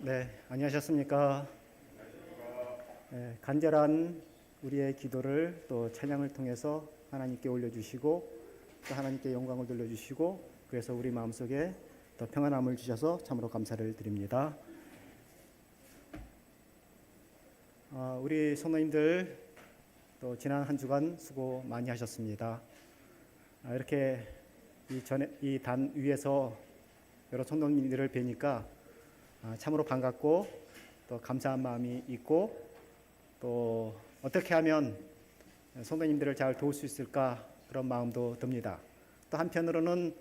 네, 안녕하셨습니까? 네, 간절한 우리의 기도를 또 찬양을 통해서 하나님께 올려주시고 또 하나님께 영광을 돌려주시고 그래서 우리 마음속에 더 평안함을 주셔서 참으로 감사를 드립니다. 우리 성도님들 또 지난 한 주간 수고 많이 하셨습니다. 이렇게 이 단 위에서 여러 성도님들을 뵈니까 참으로 반갑고 또 감사한 마음이 있고 또 어떻게 하면 성도님들을 잘 도울 수 있을까 그런 마음도 듭니다. 또 한편으로는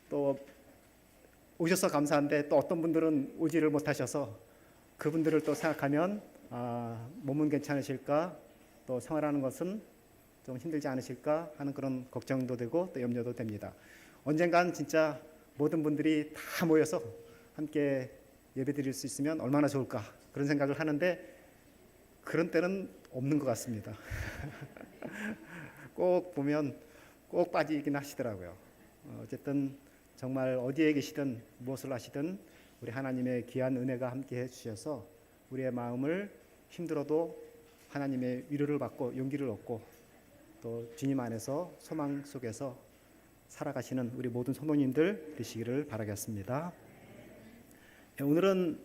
또 오셔서 감사한데 또 어떤 분들은 오지를 못하셔서 그분들을 또 생각하면 몸은 괜찮으실까 또 생활하는 것은 좀 힘들지 않으실까 하는 그런 걱정도 되고 또 염려도 됩니다. 언젠간 진짜 모든 분들이 다 모여서 함께 예배 드릴 수 있으면 얼마나 좋을까 그런 생각을 하는데 그런 때는 없는 것 같습니다. 꼭 보면 꼭 빠지긴 하시더라고요. 어쨌든 정말 어디에 계시든 무엇을 하시든 우리 하나님의 귀한 은혜가 함께 해주셔서 우리의 마음을 힘들어도 하나님의 위로를 받고 용기를 얻고 또 주님 안에서 소망 속에서 살아가시는 우리 모든 성도님들 되시기를 바라겠습니다. 오늘은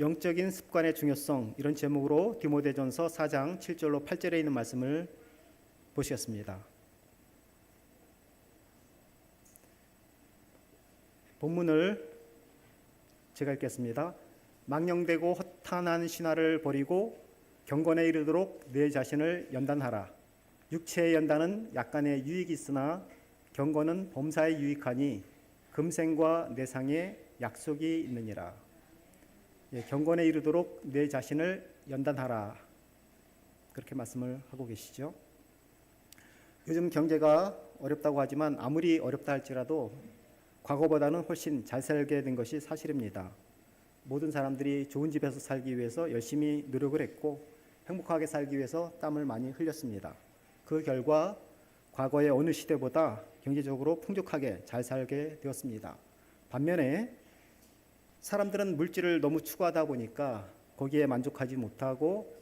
영적인 습관의 중요성 이런 제목으로 디모데전서 4장 7절로 8절에 있는 말씀을 보시겠습니다. 본문을 제가 읽겠습니다. 망령되고 허탄한 신화를 버리고 경건에 이르도록 내 자신을 연단하라. 육체의 연단은 약간의 유익이 있으나 경건은 범사에 유익하니 금생과 내상에 약속이 있느니라. 경건에 이르도록 내 자신을 연단하라. 그렇게 말씀을 하고 계시죠. 요즘 경제가 어렵다고 하지만 아무리 어렵다 할지라도 과거보다는 훨씬 잘 살게 된 것이 사실입니다. 모든 사람들이 좋은 집에서 살기 위해서 열심히 노력을 했고 행복하게 살기 위해서 땀을 많이 흘렸습니다. 그 결과 과거의 어느 시대보다 경제적으로 풍족하게 잘 살게 되었습니다. 반면에 사람들은 물질을 너무 추구하다 보니까 거기에 만족하지 못하고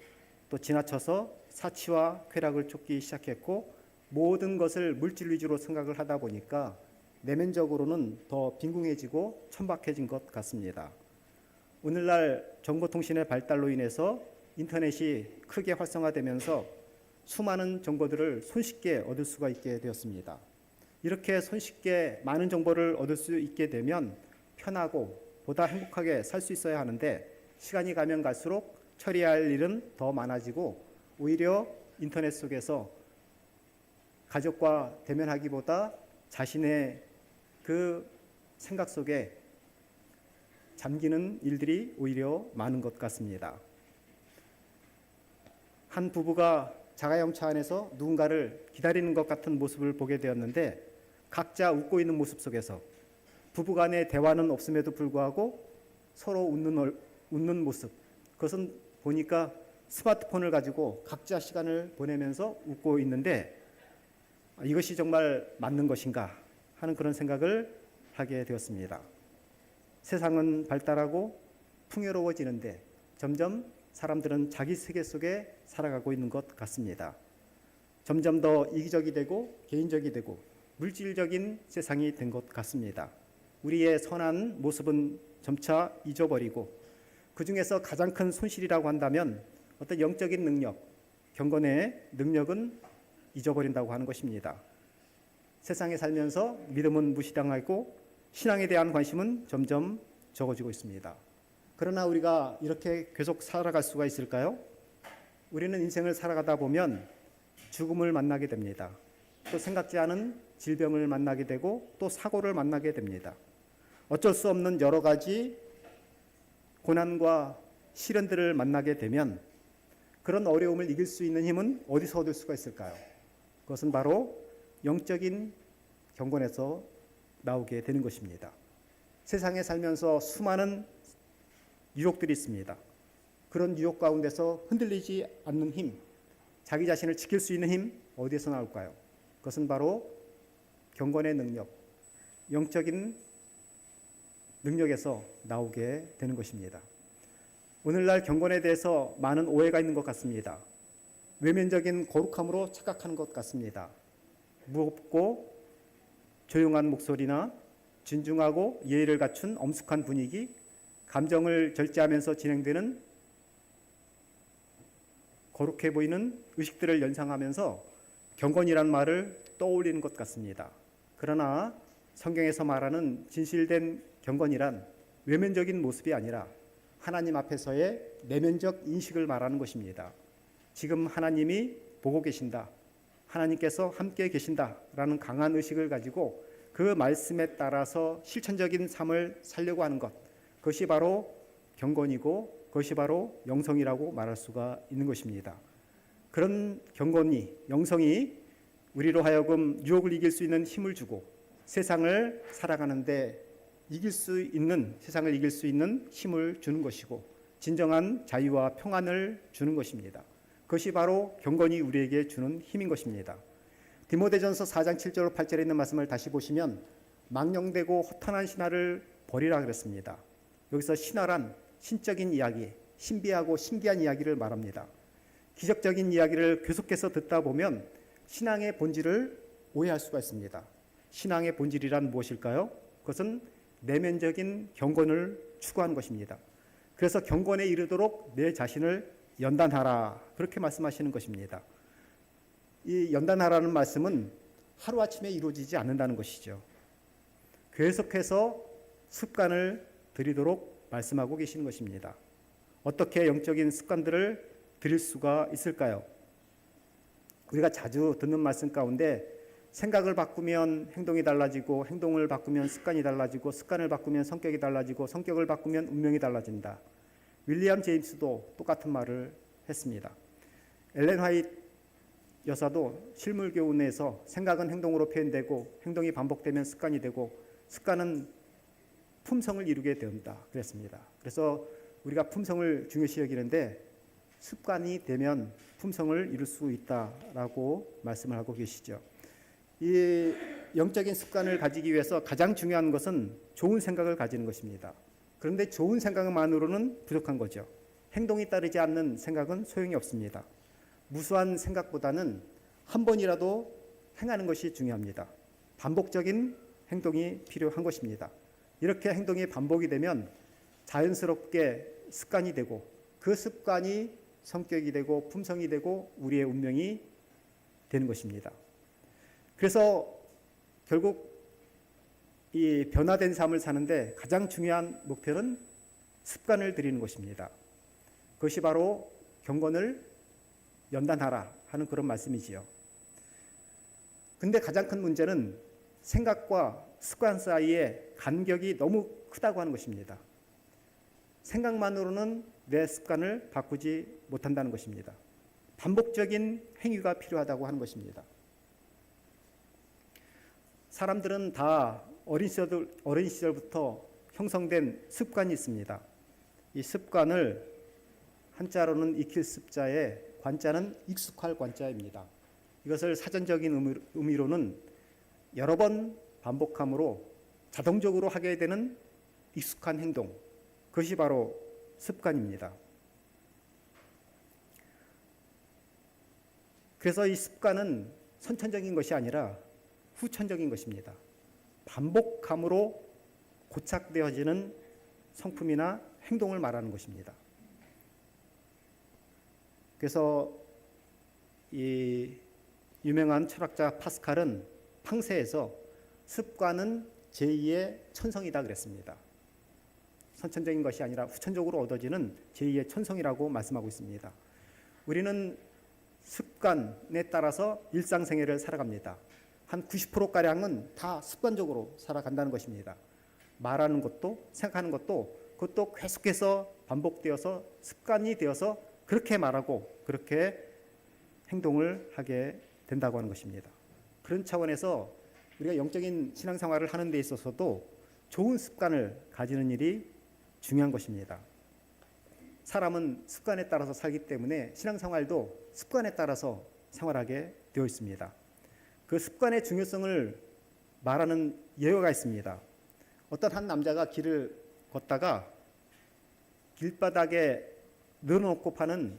또 지나쳐서 사치와 쾌락을 쫓기 시작했고 모든 것을 물질 위주로 생각을 하다 보니까 내면적으로는 더 빈궁해지고 천박해진 것 같습니다. 오늘날 정보통신의 발달로 인해서 인터넷이 크게 활성화되면서 수많은 정보들을 손쉽게 얻을 수가 있게 되었습니다. 이렇게 손쉽게 많은 정보를 얻을 수 있게 되면 편하고 보다 행복하게 살 수 있어야 하는데 시간이 가면 갈수록 처리할 일은 더 많아지고 오히려 인터넷 속에서 가족과 대면하기보다 자신의 그 생각 속에 잠기는 일들이 오히려 많은 것 같습니다. 한 부부가 자가용차 안에서 누군가를 기다리는 것 같은 모습을 보게 되었는데 각자 웃고 있는 모습 속에서 부부간의 대화는 없음에도 불구하고 서로 웃는 모습, 그것은 보니까 스마트폰을 가지고 각자 시간을 보내면서 웃고 있는데 이것이 정말 맞는 것인가 하는 그런 생각을 하게 되었습니다. 세상은 발달하고 풍요로워지는데 점점 사람들은 자기 세계 속에 살아가고 있는 것 같습니다. 점점 더 이기적이 되고 개인적이 되고 물질적인 세상이 된 것 같습니다. 우리의 선한 모습은 점차 잊어버리고 그 중에서 가장 큰 손실이라고 한다면 어떤 영적인 능력, 경건의 능력은 잊어버린다고 하는 것입니다. 세상에 살면서 믿음은 무시당하고 신앙에 대한 관심은 점점 적어지고 있습니다. 그러나 우리가 이렇게 계속 살아갈 수가 있을까요? 우리는 인생을 살아가다 보면 죽음을 만나게 됩니다. 또 생각지 않은 질병을 만나게 되고 또 사고를 만나게 됩니다. 어쩔 수 없는 여러 가지 고난과 시련들을 만나게 되면 그런 어려움을 이길 수 있는 힘은 어디서 얻을 수가 있을까요? 그것은 바로 영적인 경건에서 나오게 되는 것입니다. 세상에 살면서 수많은 유혹들이 있습니다. 그런 유혹 가운데서 흔들리지 않는 힘, 자기 자신을 지킬 수 있는 힘 어디에서 나올까요? 그것은 바로 경건의 능력, 영적인 능력에서 나오게 되는 것입니다. 오늘날 경건에 대해서 많은 오해가 있는 것 같습니다. 외면적인 거룩함으로 착각하는 것 같습니다. 무겁고 조용한 목소리나 진중하고 예의를 갖춘 엄숙한 분위기, 감정을 절제하면서 진행되는 거룩해 보이는 의식들을 연상하면서 경건이란 말을 떠올리는 것 같습니다. 그러나 성경에서 말하는 진실된 경건이란 외면적인 모습이 아니라 하나님 앞에서의 내면적 인식을 말하는 것입니다. 지금 하나님이 보고 계신다, 하나님께서 함께 계신다라는 강한 의식을 가지고 그 말씀에 따라서 실천적인 삶을 살려고 하는 것, 그것이 바로 경건이고 그것이 바로 영성이라고 말할 수가 있는 것입니다. 그런 경건이, 영성이 우리로 하여금 유혹을 이길 수 있는 힘을 주고 세상을 살아가는데 세상을 이길 수 있는 힘을 주는 것이고 진정한 자유와 평안을 주는 것입니다. 그것이 바로 경건이 우리에게 주는 힘인 것입니다. 디모데전서 4장 7절 8절에 있는 말씀을 다시 보시면 망령되고 허탄한 신화를 버리라 그랬습니다. 여기서 신화란 신적인 이야기, 신비하고 신기한 이야기를 말합니다. 기적적인 이야기를 계속해서 듣다 보면 신앙의 본질을 오해할 수가 있습니다. 신앙의 본질이란 무엇일까요? 그것은 내면적인 경건을 추구하는 것입니다. 그래서 경건에 이르도록 내 자신을 연단하라, 그렇게 말씀하시는 것입니다. 이 연단하라는 말씀은 하루아침에 이루어지지 않는다는 것이죠. 계속해서 습관을 들이도록 말씀하고 계시는 것입니다. 어떻게 영적인 습관들을 들일 수가 있을까요? 우리가 자주 듣는 말씀 가운데 생각을 바꾸면 행동이 달라지고, 행동을 바꾸면 습관이 달라지고, 습관을 바꾸면 성격이 달라지고, 성격을 바꾸면 운명이 달라진다. 윌리엄 제임스도 똑같은 말을 했습니다. 엘렌 화이트 여사도 실물교훈에서 생각은 행동으로 표현되고, 행동이 반복되면 습관이 되고, 습관은 품성을 이루게 된다 그랬습니다. 그래서 우리가 품성을 중요시 여기는데 습관이 되면 품성을 이룰 수 있다라고 말씀을 하고 계시죠. 이 영적인 습관을 가지기 위해서 가장 중요한 것은 좋은 생각을 가지는 것입니다. 그런데 좋은 생각만으로는 부족한 거죠. 행동이 따르지 않는 생각은 소용이 없습니다. 무수한 생각보다는 한 번이라도 행하는 것이 중요합니다. 반복적인 행동이 필요한 것입니다. 이렇게 행동이 반복이 되면 자연스럽게 습관이 되고, 그 습관이 성격이 되고 품성이 되고 우리의 운명이 되는 것입니다. 그래서 결국 이 변화된 삶을 사는데 가장 중요한 목표는 습관을 들이는 것입니다. 그것이 바로 경건을 연단하라 하는 그런 말씀이지요. 근데 가장 큰 문제는 생각과 습관 사이에 간격이 너무 크다고 하는 것입니다. 생각만으로는 내 습관을 바꾸지 못한다는 것입니다. 반복적인 행위가 필요하다고 하는 것입니다. 사람들은 다 어린 시절부터 형성된 습관이 있습니다. 이 습관을 한자로는 익힐 습자에 관자는 익숙할 관자입니다. 이것을 사전적인 의미로는 여러 번 반복함으로 자동적으로 하게 되는 익숙한 행동, 그것이 바로 습관입니다. 그래서 이 습관은 선천적인 것이 아니라 후천적인 것입니다. 반복함으로 고착되어지는 성품이나 행동을 말하는 것입니다. 그래서 이 유명한 철학자 파스칼은 팡세에서 습관은 제2의 천성이다 그랬습니다. 선천적인 것이 아니라 후천적으로 얻어지는 제2의 천성이라고 말씀하고 있습니다. 우리는 습관에 따라서 일상생활을 살아갑니다. 한 90%가량은 다 습관적으로 살아간다는 것입니다. 말하는 것도 생각하는 것도 그것도 계속해서 반복되어서 습관이 되어서 그렇게 말하고 그렇게 행동을 하게 된다고 하는 것입니다. 그런 차원에서 우리가 영적인 신앙생활을 하는 데 있어서도 좋은 습관을 가지는 일이 중요한 것입니다. 사람은 습관에 따라서 살기 때문에 신앙생활도 습관에 따라서 생활하게 되어 있습니다. 그 습관의 중요성을 말하는 예화가 있습니다. 어떤 한 남자가 길을 걷다가 길바닥에 늘어놓고 파는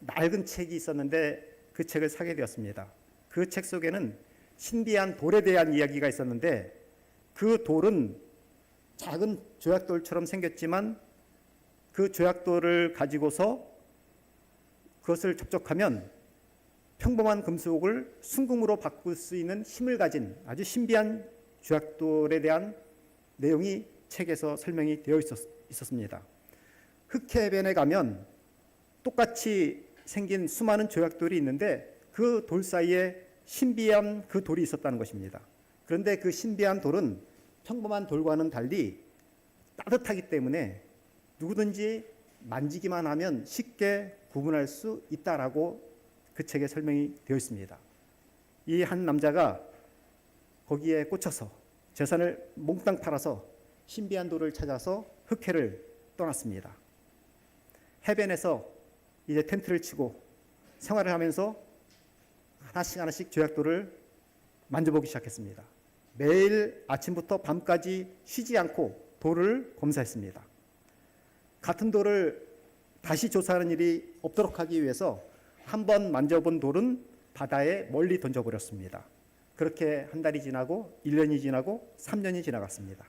낡은 책이 있었는데 그 책을 사게 되었습니다. 그 책 속에는 신비한 돌에 대한 이야기가 있었는데 그 돌은 작은 조약돌처럼 생겼지만 그 조약돌을 가지고서 그것을 접촉하면 평범한 금속을 순금으로 바꿀 수 있는 힘을 가진 아주 신비한 조약돌에 대한 내용이 책에서 설명이 되어 있었습니다. 흑해변에 가면 똑같이 생긴 수많은 조약돌이 있는데 그 돌 사이에 신비한 그 돌이 있었다는 것입니다. 그런데 그 신비한 돌은 평범한 돌과는 달리 따뜻하기 때문에 누구든지 만지기만 하면 쉽게 구분할 수 있다라고 그 책에 설명이 되어 있습니다. 이 한 남자가 거기에 꽂혀서 재산을 몽땅 팔아서 신비한 돌을 찾아서 흑해를 떠났습니다. 해변에서 이제 텐트를 치고 생활을 하면서 하나씩 조약돌을 만져보기 시작했습니다. 매일 아침부터 밤까지 쉬지 않고 돌을 검사했습니다. 같은 돌을 다시 조사하는 일이 없도록 하기 위해서 한 번 만져본 돌은 바다에 멀리 던져버렸습니다. 그렇게 한 달이 지나고 1년이 지나고 3년이 지나갔습니다.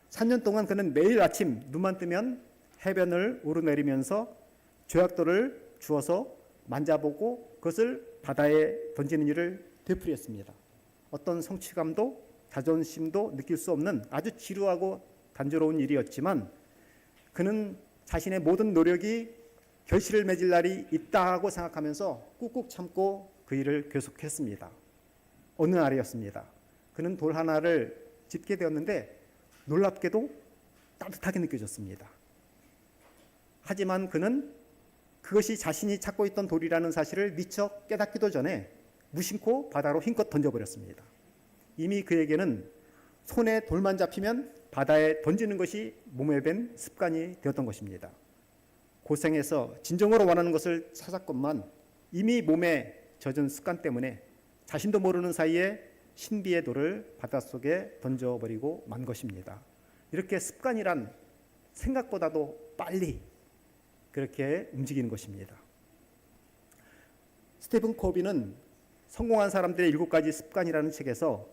3년 동안 그는 매일 아침 눈만 뜨면 해변을 오르내리면서 조약돌을 주워서 만져보고 그것을 바다에 던지는 일을 되풀이했습니다. 어떤 성취감도 자존심도 느낄 수 없는 아주 지루하고 단조로운 일이었지만 그는 자신의 모든 노력이 결실을 맺을 날이 있다고 생각하면서 꾹꾹 참고 그 일을 계속했습니다. 어느 날이었습니다. 그는 돌 하나를 짚게 되었는데 놀랍게도 따뜻하게 느껴졌습니다. 하지만 그는 그것이 자신이 찾고 있던 돌이라는 사실을 미처 깨닫기도 전에 무심코 바다로 힘껏 던져버렸습니다. 이미 그에게는 손에 돌만 잡히면 바다에 던지는 것이 몸에 밴 습관이 되었던 것입니다. 고생해서 진정으로 원하는 것을 찾았건만 이미 몸에 젖은 습관 때문에 자신도 모르는 사이에 신비의 돌을 바닷속에 던져버리고 만 것입니다. 이렇게 습관이란 생각보다도 빨리 그렇게 움직이는 것입니다. 스티븐 코비는 성공한 사람들의 7가지 습관이라는 책에서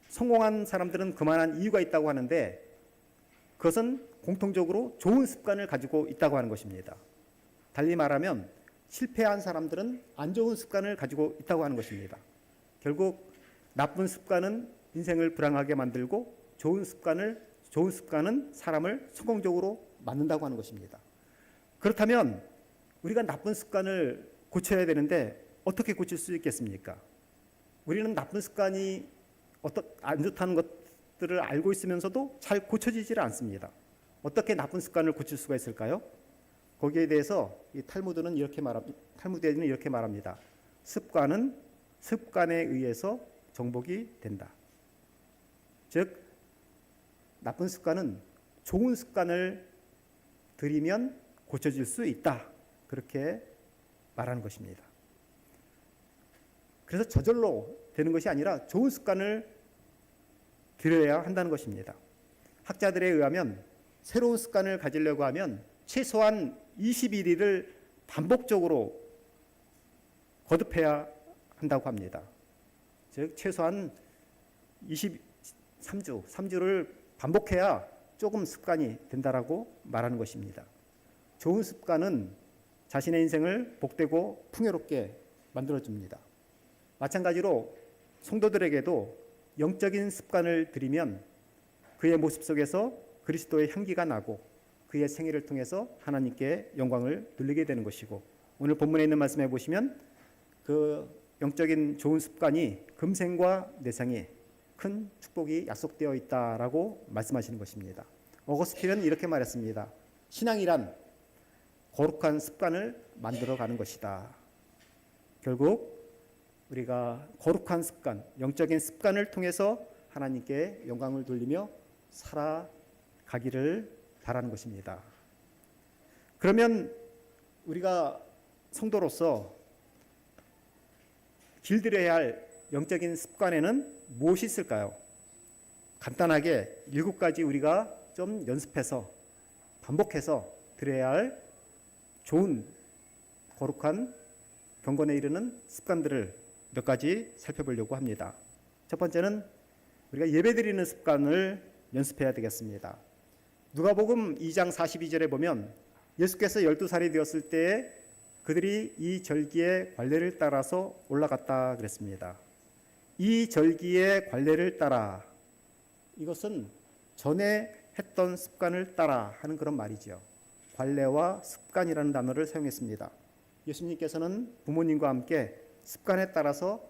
성공한 사람들은 그만한 이유가 있다고 하는데 그것은 공통적으로 좋은 습관을 가지고 있다고 하는 것입니다. 달리 말하면 실패한 사람들은 안 좋은 습관을 가지고 있다고 하는 것입니다. 결국 나쁜 습관은 인생을 불행하게 만들고 좋은 습관은 사람을 성공적으로 만든다고 하는 것입니다. 그렇다면 우리가 나쁜 습관을 고쳐야 되는데 어떻게 고칠 수 있겠습니까? 우리는 나쁜 습관이 안 좋다는 것들을 알고 있으면서도 잘 고쳐지질 않습니다. 어떻게 나쁜 습관을 고칠 수가 있을까요? 거기에 대해서 이 탈무드에는 이렇게 말합니다. 습관은 습관에 의해서 정복이 된다. 즉 나쁜 습관은 좋은 습관을 들이면 고쳐질 수 있다. 그렇게 말하는 것입니다. 그래서 저절로 되는 것이 아니라 좋은 습관을 들여야 한다는 것입니다. 학자들에 의하면 새로운 습관을 가지려고 하면 최소한 21일을 반복적으로 거듭해야 한다고 합니다. 즉 최소한 3주를 반복해야 조금 습관이 된다라고 말하는 것입니다. 좋은 습관은 자신의 인생을 복되고 풍요롭게 만들어줍니다. 마찬가지로 성도들에게도 영적인 습관을 들이면 그의 모습 속에서 그리스도의 향기가 나고 그의 생애를 통해서 하나님께 영광을 돌리게 되는 것이고 오늘 본문에 있는 말씀해 보시면 그 영적인 좋은 습관이 금생과 내생에 큰 축복이 약속되어 있다라고 말씀하시는 것입니다. 어거스틴은 이렇게 말했습니다. 신앙이란 거룩한 습관을 만들어가는 것이다. 결국 우리가 거룩한 습관, 영적인 습관을 통해서 하나님께 영광을 돌리며 살아가기를 바라는 것입니다. 그러면 우리가 성도로서 길들여야 할 영적인 습관에는 무엇이 있을까요? 간단하게 7가지 우리가 좀 연습해서 반복해서 드려야 할 좋은 거룩한 경건에 이르는 습관들을 몇 가지 살펴보려고 합니다. 첫 번째는 우리가 예배드리는 습관을 연습해야 되겠습니다. 누가복음 2장 42절에 보면 예수께서 12살이 되었을 때에 그들이 이 절기의 관례를 따라서 올라갔다 그랬습니다. 이 절기의 관례를 따라, 이것은 전에 했던 습관을 따라 하는 그런 말이죠. 관례와 습관이라는 단어를 사용했습니다. 예수님께서는 부모님과 함께 습관에 따라서,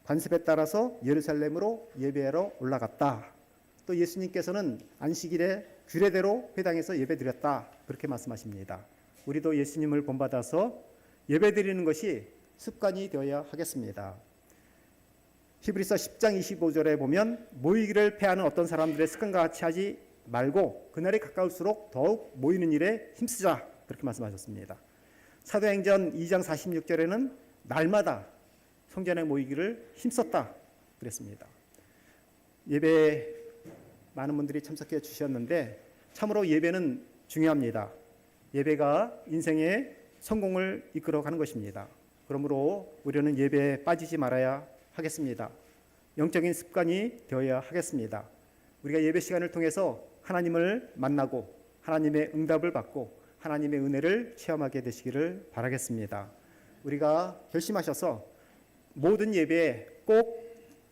관습에 따라서 예루살렘으로 예배하러 올라갔다. 또 예수님께서는 안식일에 규례대로 회당에서 예배드렸다. 그렇게 말씀하십니다. 우리도 예수님을 본받아서 예배드리는 것이 습관이 되어야 하겠습니다. 히브리서 10장 25절에 보면 모이기를 패하는 어떤 사람들의 습관과 같이 하지 말고 그날이 가까울수록 더욱 모이는 일에 힘쓰자. 그렇게 말씀하셨습니다. 사도행전 2장 46절에는 날마다 성전에 모이기를 힘썼다 그랬습니다. 예배에 많은 분들이 참석해 주셨는데 참으로 예배는 중요합니다. 예배가 인생의 성공을 이끌어가는 것입니다. 그러므로 우리는 예배에 빠지지 말아야 하겠습니다. 영적인 습관이 되어야 하겠습니다. 우리가 예배 시간을 통해서 하나님을 만나고 하나님의 응답을 받고 하나님의 은혜를 체험하게 되시기를 바라겠습니다. 우리가 결심하셔서 모든 예배에 꼭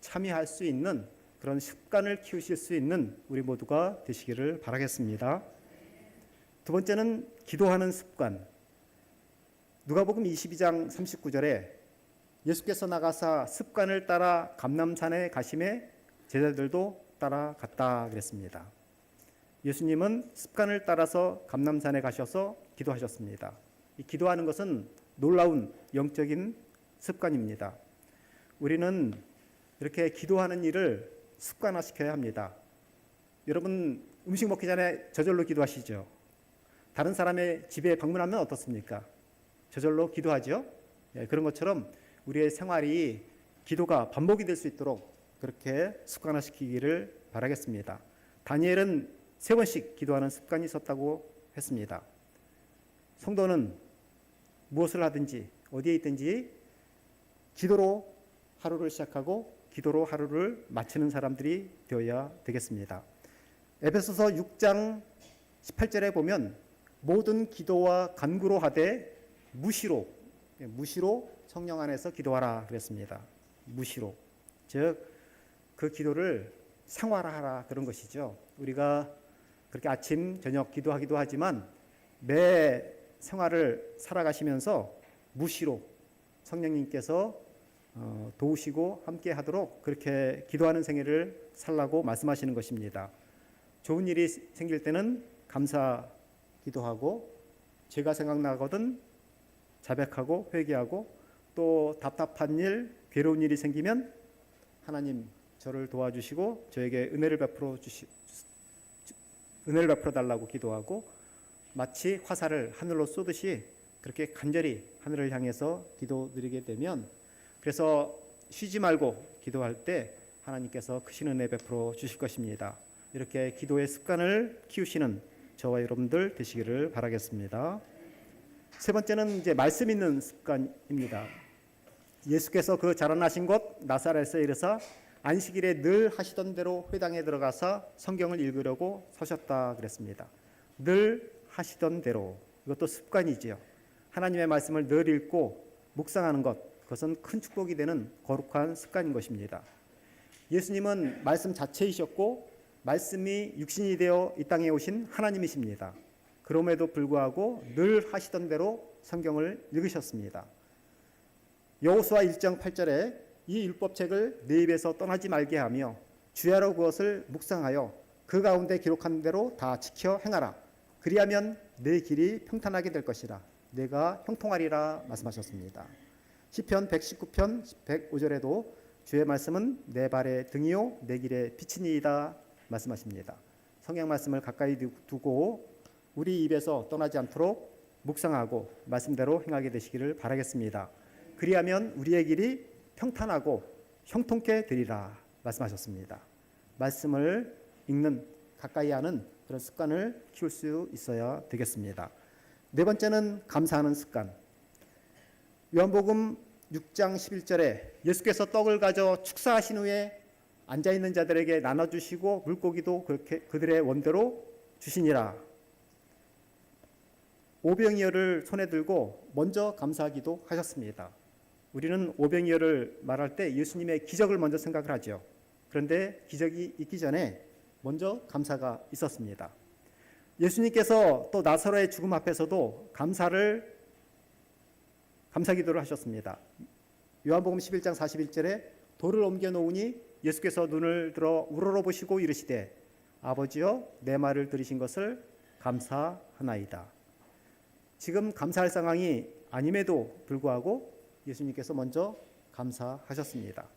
참여할 수 있는 그런 습관을 키우실 수 있는 우리 모두가 되시기를 바라겠습니다. 두 번째는 기도하는 습관. 누가복음 22장 39절에 예수께서 나가사 습관을 따라 감람산에 가심에 제자들도 따라갔다 그랬습니다. 예수님은 습관을 따라서 감람산에 가셔서 기도하셨습니다. 이 기도하는 것은 놀라운 영적인 습관입니다. 우리는 이렇게 기도하는 일을 습관화시켜야 합니다. 여러분 음식 먹기 전에 저절로 기도하시죠? 다른 사람의 집에 방문하면 어떻습니까? 저절로 기도하죠? 그런 것처럼 우리의 생활이 기도가 반복이 될 수 있도록 그렇게 습관화시키기를 바라겠습니다. 다니엘은 3번씩 기도하는 습관이 있었다고 했습니다. 성도는 무엇을 하든지 어디에 있든지 기도로 하루를 시작하고 기도로 하루를 마치는 사람들이 되어야 되겠습니다. 에베소서 6장 18절에 보면 모든 기도와 간구로 하되 무시로 성령 안에서 기도하라 그랬습니다. 무시로, 즉 그 기도를 생활화하라 그런 것이죠. 우리가 그렇게 아침 저녁 기도하기도 하지만 매 생활을 살아가시면서 무시로 성령님께서 도우시고 함께 하도록 그렇게 기도하는 생애를 살라고 말씀하시는 것입니다. 좋은 일이 생길 때는 감사 기도하고, 죄가 생각나거든 자백하고 회개하고, 또 답답한 일, 괴로운 일이 생기면 하나님 저를 도와주시고 저에게 은혜를 베풀어 달라고 기도하고, 마치 화살을 하늘로 쏘듯이 그렇게 간절히 하늘을 향해서 기도드리게 되면, 그래서 쉬지 말고 기도할 때 하나님께서 크신 은혜 베풀어 주실 것입니다. 이렇게 기도의 습관을 키우시는 저와 여러분들 되시기를 바라겠습니다. 세 번째는 이제 말씀 있는 습관입니다. 예수께서 그 자라나신 곳 나사렛에 이르사 안식일에 늘 하시던 대로 회당에 들어가서 성경을 읽으려고 서셨다 그랬습니다. 늘 하시던 대로, 이것도 습관이지요. 하나님의 말씀을 늘 읽고 묵상하는 것, 그것은 큰 축복이 되는 거룩한 습관인 것입니다. 예수님은 말씀 자체이셨고 말씀이 육신이 되어 이 땅에 오신 하나님이십니다. 그럼에도 불구하고 늘 하시던 대로 성경을 읽으셨습니다. 여호수아 1장 8절에 이 율법책을 내 입에서 떠나지 말게 하며 주야로 그것을 묵상하여 그 가운데 기록한 대로 다 지켜 행하라. 그리하면 내 길이 평탄하게 될 것이라. 내가 형통하리라 말씀하셨습니다. 시편 119편 105절에도 주의 말씀은 내 발의 등이요 내 길의 빛이니이다 말씀하십니다. 성경 말씀을 가까이 두고 우리 입에서 떠나지 않도록 묵상하고 말씀대로 행하게 되시기를 바라겠습니다. 그리하면 우리의 길이 평탄하고 형통케 되리라 말씀하셨습니다. 말씀을 읽는, 가까이 하는 그런 습관을 키울 수 있어야 되겠습니다. 네 번째는 감사하는 습관. 요한복음 6장 11절에 예수께서 떡을 가져 축사하신 후에 앉아있는 자들에게 나눠주시고 물고기도 그렇게 그들의 원대로 주시니라. 오병이어를 손에 들고 먼저 감사하기도 하셨습니다. 우리는 오병이어를 말할 때 예수님의 기적을 먼저 생각을 하죠. 그런데 기적이 있기 전에 먼저 감사가 있었습니다. 예수님께서 또 나사로의 죽음 앞에서도 감사 기도를 하셨습니다. 요한복음 11장 41절에 돌을 옮겨 놓으니 예수께서 눈을 들어 우러러보시고 이르시되 아버지여 내 말을 들으신 것을 감사하나이다. 지금 감사할 상황이 아님에도 불구하고 예수님께서 먼저 감사하셨습니다.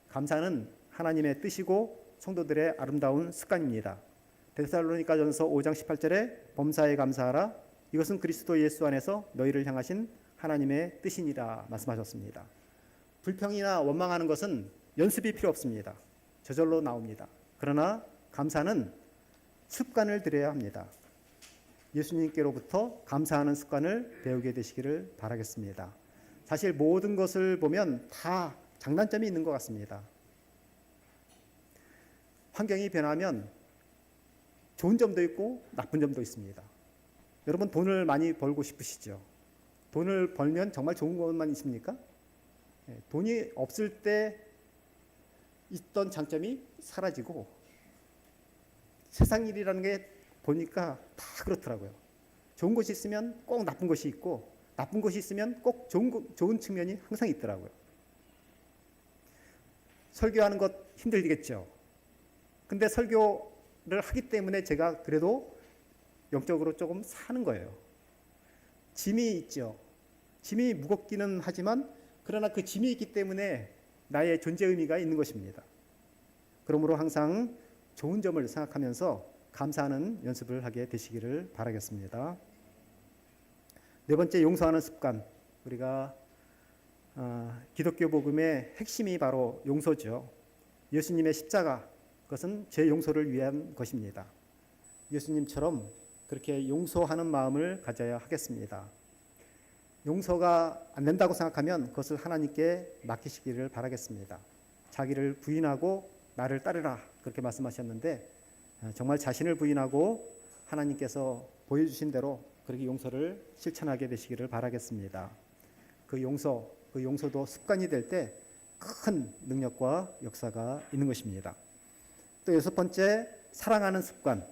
감사는 하나님의 뜻이고 성도들의 아름다운 습관입니다. 데살로니가전서 5장 18절에 범사에 감사하라. 이것은 그리스도 예수 안에서 너희를 향하신 하나님의 뜻이니라 말씀하셨습니다. 불평이나 원망하는 것은 연습이 필요 없습니다. 저절로 나옵니다. 그러나 감사는 습관을 들여야 합니다. 예수님께로부터 감사하는 습관을 배우게 되시기를 바라겠습니다. 사실 모든 것을 보면 다 장단점이 있는 것 같습니다. 환경이 변하면 좋은 점도 있고 나쁜 점도 있습니다. 여러분 돈을 많이 벌고 싶으시죠? 돈을 벌면 정말 좋은 것만 있습니까? 돈이 없을 때 있던 장점이 사라지고 세상 일이라는 게 보니까 다 그렇더라고요. 좋은 것이 있으면 꼭 나쁜 것이 있고 나쁜 것이 있으면 꼭 좋은 측면이 항상 있더라고요. 설교하는 것 힘들겠죠. 근데 설교를 하기 때문에 제가 그래도 영적으로 조금 사는 거예요. 짐이 있죠. 짐이 무겁기는 하지만 그러나 그 짐이 있기 때문에 나의 존재 의미가 있는 것입니다. 그러므로 항상 좋은 점을 생각하면서 감사하는 연습을 하게 되시기를 바라겠습니다. 네 번째, 용서하는 습관. 우리가 기독교 복음의 핵심이 바로 용서죠. 예수님의 십자가, 그것은 제 용서를 위한 것입니다. 예수님처럼 그렇게 용서하는 마음을 가져야 하겠습니다. 용서가 안 된다고 생각하면 그것을 하나님께 맡기시기를 바라겠습니다. 자기를 부인하고 나를 따르라 그렇게 말씀하셨는데 정말 자신을 부인하고 하나님께서 보여주신 대로 그렇게 용서를 실천하게 되시기를 바라겠습니다. 그 용서도 습관이 될 때 큰 능력과 역사가 있는 것입니다. 또 여섯 번째, 사랑하는 습관.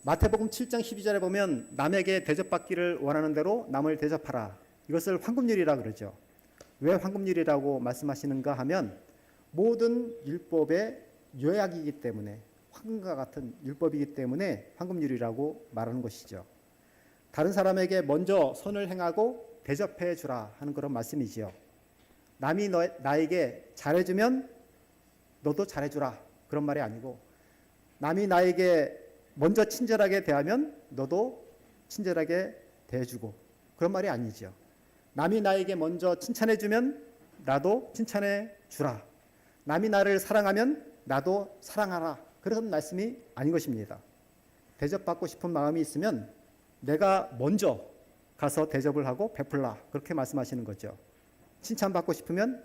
마태복음 7장 12절에 보면 남에게 대접받기를 원하는 대로 남을 대접하라. 이것을 황금률이라 그러죠. 왜 황금률이라고 말씀하시는가 하면 모든 율법의 요약이기 때문에 황금과 같은 율법이기 때문에 황금률이라고 말하는 것이죠. 다른 사람에게 먼저 선을 행하고 대접해 주라 하는 그런 말씀이지요. 남이 나에게 잘해주면 너도 잘해주라 그런 말이 아니고 남이 나에게 먼저 친절하게 대하면 너도 친절하게 대해주고 그런 말이 아니죠. 남이 나에게 먼저 칭찬해주면 나도 칭찬해 주라. 남이 나를 사랑하면 나도 사랑하라. 그런 말씀이 아닌 것입니다. 대접받고 싶은 마음이 있으면 내가 먼저 가서 대접을 하고 베풀라. 그렇게 말씀하시는 거죠. 칭찬받고 싶으면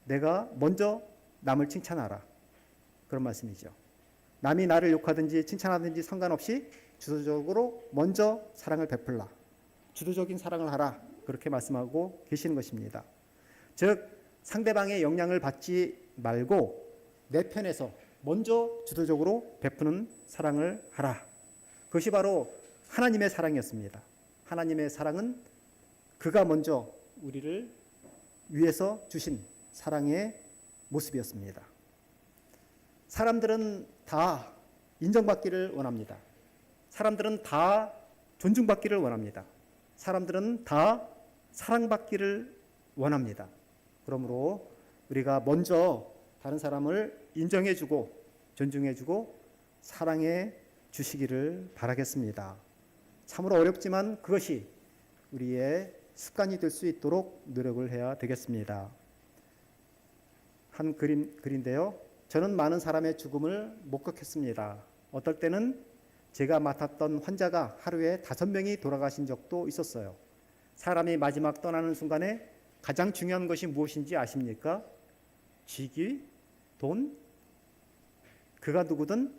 내가 먼저 남을 칭찬하라. 그런 말씀이죠. 남이 나를 욕하든지 칭찬하든지 상관없이 주도적으로 먼저 사랑을 베풀라. 주도적인 사랑을 하라. 그렇게 말씀하고 계시는 것입니다. 즉 상대방의 영향을 받지 말고 내 편에서 먼저 주도적으로 베푸는 사랑을 하라. 그것이 바로 하나님의 사랑이었습니다. 하나님의 사랑은 그가 먼저 우리를 위해서 주신 사랑의 모습이었습니다. 사람들은 다 인정받기를 원합니다. 사람들은 다 존중받기를 원합니다. 사람들은 다 사랑받기를 원합니다. 그러므로 우리가 먼저 다른 사람을 인정해주고 존중해주고 사랑해 주시기를 바라겠습니다. 참으로 어렵지만 그것이 우리의 습관이 될 수 있도록 노력을 해야 되겠습니다. 한 글인데요. 저는 많은 사람의 죽음을 목격했습니다. 어떨 때는 제가 맡았던 환자가 하루에 5명이 돌아가신 적도 있었어요. 사람이 마지막 떠나는 순간에 가장 중요한 것이 무엇인지 아십니까? 직위, 돈, 그가 누구든,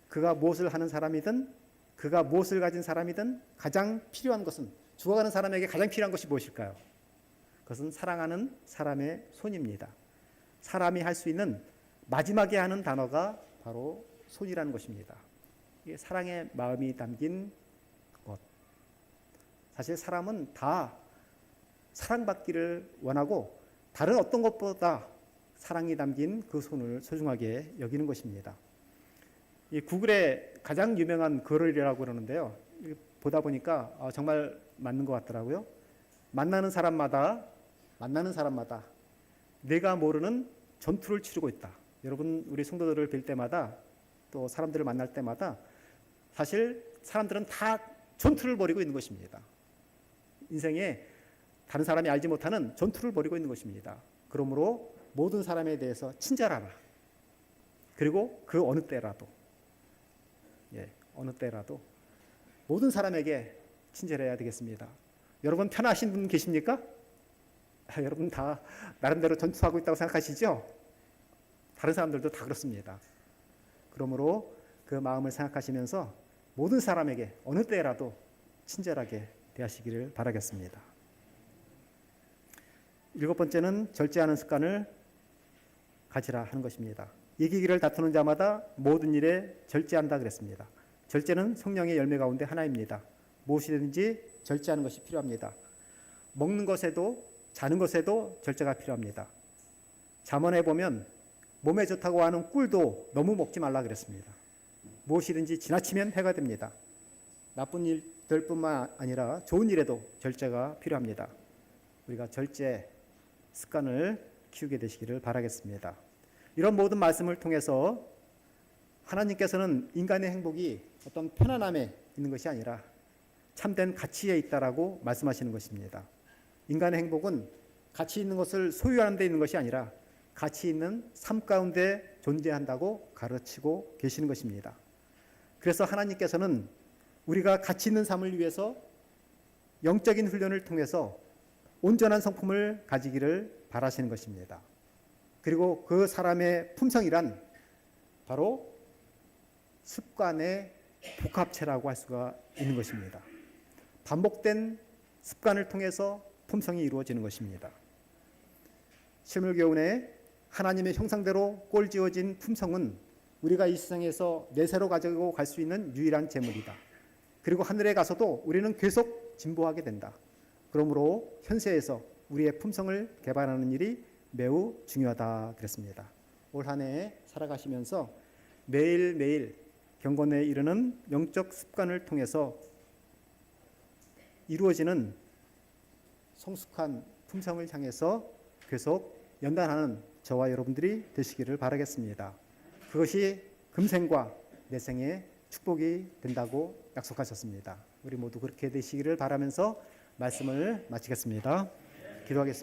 그가 무엇을 하는 사람이든, 그가 무엇을 가진 사람이든 가장 필요한 것은, 죽어가는 사람에게 가장 필요한 것이 무엇일까요? 그것은 사랑하는 사람의 손입니다. 사람이 할 수 있는 마지막에 하는 단어가 바로 손이라는 것입니다. 이게 사랑의 마음이 담긴 것. 사실 사람은 다 사랑받기를 원하고 다른 어떤 것보다 사랑이 담긴 그 손을 소중하게 여기는 것입니다. 이 구글에 가장 유명한 글이라고 그러는데요. 보다 보니까 정말 맞는 것 같더라고요. 만나는 사람마다 내가 모르는 전투를 치르고 있다. 여러분, 우리 성도들을 뵐 때마다 또 사람들을 만날 때마다 사실 사람들은 다 전투를 벌이고 있는 것입니다. 인생에 다른 사람이 알지 못하는 전투를 벌이고 있는 것입니다. 그러므로 모든 사람에 대해서 친절하라. 그리고 그 어느 때라도 모든 사람에게 친절해야 되겠습니다. 여러분 편하신 분 계십니까? 여러분 다 나름대로 전투하고 있다고 생각하시죠? 다른 사람들도 다 그렇습니다. 그러므로 그 마음을 생각하시면서 모든 사람에게 어느 때라도 친절하게 대하시기를 바라겠습니다. 7번째는 절제하는 습관을 가지라 하는 것입니다. 이기기를 다투는 자마다 모든 일에 절제한다 그랬습니다. 절제는 성령의 열매 가운데 하나입니다. 무엇이든지 절제하는 것이 필요합니다. 먹는 것에도 자는 것에도 절제가 필요합니다. 잠언에 보면 몸에 좋다고 하는 꿀도 너무 먹지 말라 그랬습니다. 무엇이든지 지나치면 해가 됩니다. 나쁜 일들뿐만 아니라 좋은 일에도 절제가 필요합니다. 우리가 절제 습관을 키우게 되시기를 바라겠습니다. 이런 모든 말씀을 통해서 하나님께서는 인간의 행복이 어떤 편안함에 있는 것이 아니라 참된 가치에 있다라고 말씀하시는 것입니다. 인간의 행복은 가치 있는 것을 소유하는 데 있는 것이 아니라 가치 있는 삶 가운데 존재한다고 가르치고 계시는 것입니다. 그래서 하나님께서는 우리가 가치 있는 삶을 위해서 영적인 훈련을 통해서 온전한 성품을 가지기를 바라시는 것입니다. 그리고 그 사람의 품성이란 바로 습관의 복합체라고 할 수가 있는 것입니다. 반복된 습관을 통해서 품성이 이루어지는 것입니다. 실물교훈에 하나님의 형상대로 꼴지어진 품성은 우리가 이 세상에서 내세로 가지고 갈 수 있는 유일한 재물이다. 그리고 하늘에 가서도 우리는 계속 진보하게 된다. 그러므로 현세에서 우리의 품성을 개발하는 일이 매우 중요하다 그랬습니다. 올 한 해 살아가시면서 매일매일 경건에 이르는 영적 습관을 통해서 이루어지는 성숙한 품성을 향해서 계속 연단하는 저와 여러분들이 되시기를 바라겠습니다. 그것이 금생과 내생의 축복이 된다고 약속하셨습니다. 우리 모두 그렇게 되시기를 바라면서 말씀을 마치겠습니다. 기도하겠습니다.